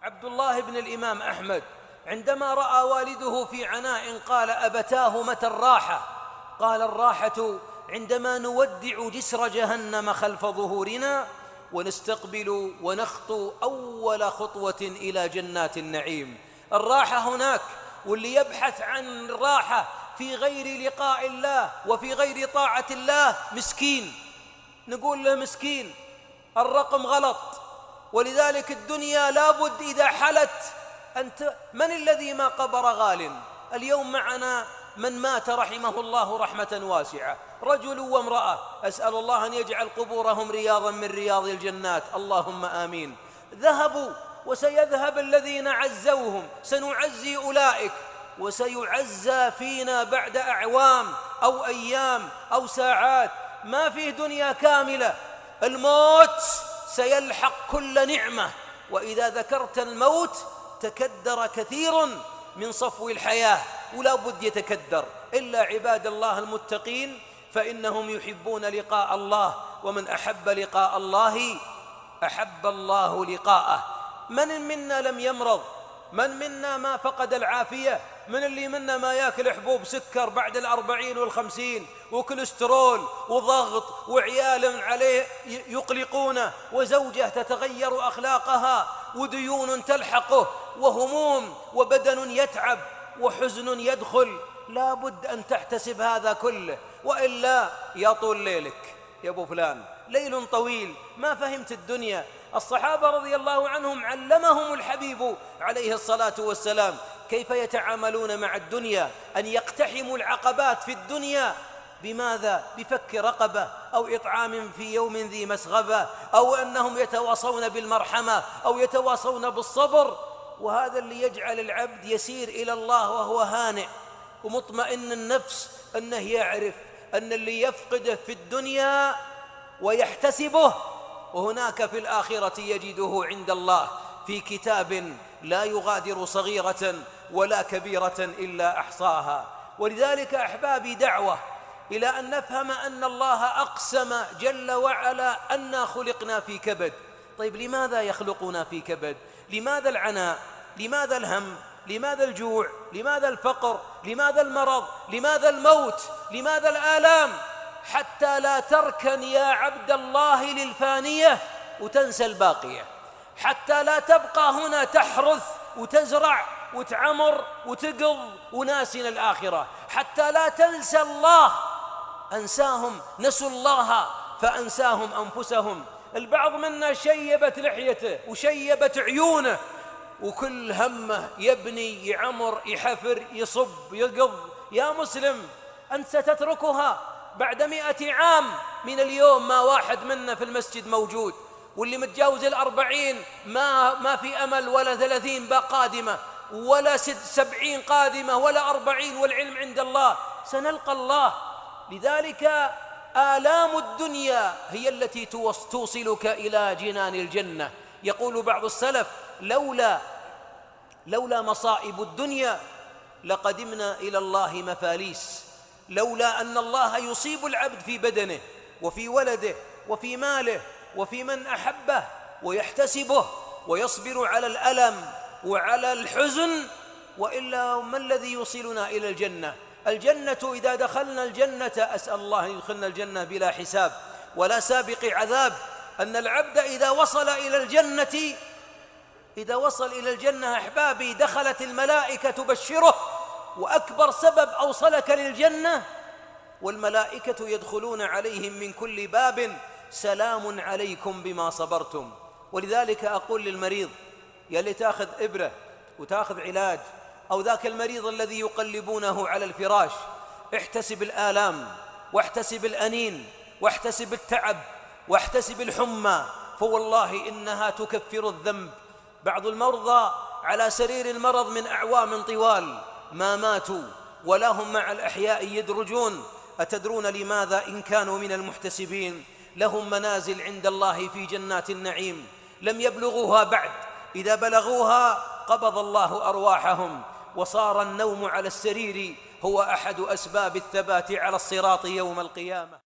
عبد الله بن الإمام أحمد عندما رأى والده في عناء قال: أبتاه متى الراحة؟ قال: الراحة عندما نودع جسر جهنم خلف ظهورنا ونستقبل ونخطو أول خطوة إلى جنات النعيم. الراحة هناك، واللي يبحث عن الراحة في غير لقاء الله وفي غير طاعة الله مسكين. نقول له مسكين، الرقم غلط. ولذلك الدنيا لابد إذا حلت أنت من الذي ما قبر غال؟ اليوم معنا من مات رحمه الله رحمة واسعة، رجل وامرأة، أسأل الله أن يجعل قبورهم رياضا من رياض الجنات، اللهم آمين. ذهبوا وسيذهب الذين عزوهم، سنعزي أولئك وسيعزى فينا بعد أعوام أو أيام أو ساعات. ما فيه دنيا كاملة، الموت سيلحق كل نعمة، وإذا ذكرت الموت تكدر كثير من صفو الحياة، ولا بد يتكدر، إلا عباد الله المتقين فإنهم يحبون لقاء الله، ومن أحب لقاء الله أحب الله لقاءه. من منا لم يمرض؟ من منا ما فقد العافية؟ من اللي منا ما يأكل حبوب سكر بعد 40 و50 وكوليسترول وضغط وعيال عليه يقلقونه وزوجة تتغير أخلاقها وديون تلحقه وهموم وبدن يتعب وحزن يدخل؟ لا بد أن تحتسب هذا كله، وإلا يطول ليلك يا أبو فلان، ليل طويل ما فهمت الدنيا. الصحابة رضي الله عنهم علمهم الحبيب عليه الصلاة والسلام كيف يتعاملون مع الدنيا، أن يقتحموا العقبات في الدنيا. بماذا؟ بفك رقبة أو إطعام في يوم ذي مسغبة، أو أنهم يتواصون بالمرحمة أو يتواصون بالصبر. وهذا اللي يجعل العبد يسير إلى الله وهو هانئ ومطمئن النفس، أنه يعرف أن اللي يفقده في الدنيا ويحتسبه وهناك في الآخرة يجده عند الله في كتاب لا يغادر صغيرة ولا كبيرة إلا أحصاها. ولذلك أحبابي دعوة إلى أن نفهم أن الله أقسم جل وعلا أننا خلقنا في كبد. طيب لماذا يخلقنا في كبد؟ لماذا العناء؟ لماذا الهم؟ لماذا الجوع؟ لماذا الفقر؟ لماذا المرض؟ لماذا الموت؟ لماذا الآلام؟ حتى لا تركن يا عبد الله للفانية وتنسى الباقية، حتى لا تبقى هنا تحرث وتزرع وتعمر وتقض وناسين الآخرة، حتى لا تنسى الله. أنساهم، نسوا الله فأنساهم أنفسهم. البعض منا شيبت لحيته وشيبت عيونه وكل همه يبني يعمر يحفر يصب يقض. يا مسلم، أنت ستتركها بعد 100 عام من اليوم. ما واحد منا في المسجد موجود، واللي متجاوز 40 ما في أمل، ولا 30 قادمة، ولا 70 قادمة، ولا 40، والعلم عند الله. سنلقى الله. لذلك آلام الدنيا هي التي توصلك إلى جنان الجنة. يقول بعض السلف: لولا مصائب الدنيا لقدمنا إلى الله مفاليس. لولا أن الله يصيب العبد في بدنه وفي ولده وفي ماله وفي من أحبه ويحتسبه ويصبر على الألم وعلى الحزن، وإلا ما الذي يوصلنا إلى الجنة؟ الجنة إذا دخلنا الجنة، أسأل الله أن يدخلنا الجنة بلا حساب ولا سابق عذاب. أن العبد إذا وصل إلى الجنة أحبابي دخلت الملائكة تبشره، وأكبر سبب أوصلك للجنة والملائكة يدخلون عليهم من كل باب: سلام عليكم بما صبرتم. ولذلك أقول للمريض يلي تأخذ إبرة وتأخذ علاج، أو ذاك المريض الذي يقلبونه على الفراش: احتسب الآلام واحتسب الأنين واحتسب التعب واحتسب الحمى، فوالله إنها تكفر الذنب. بعض المرضى على سرير المرض من أعوام طوال ما ماتوا ولا هم مع الأحياء يدرجون. أتدرون لماذا؟ إن كانوا من المحتسبين لهم منازل عند الله في جنات النعيم لم يبلغوها بعد. إذا بلغوها قبض الله أرواحهم، وصار النوم على السرير هو أحد أسباب الثبات على الصراط يوم القيامة.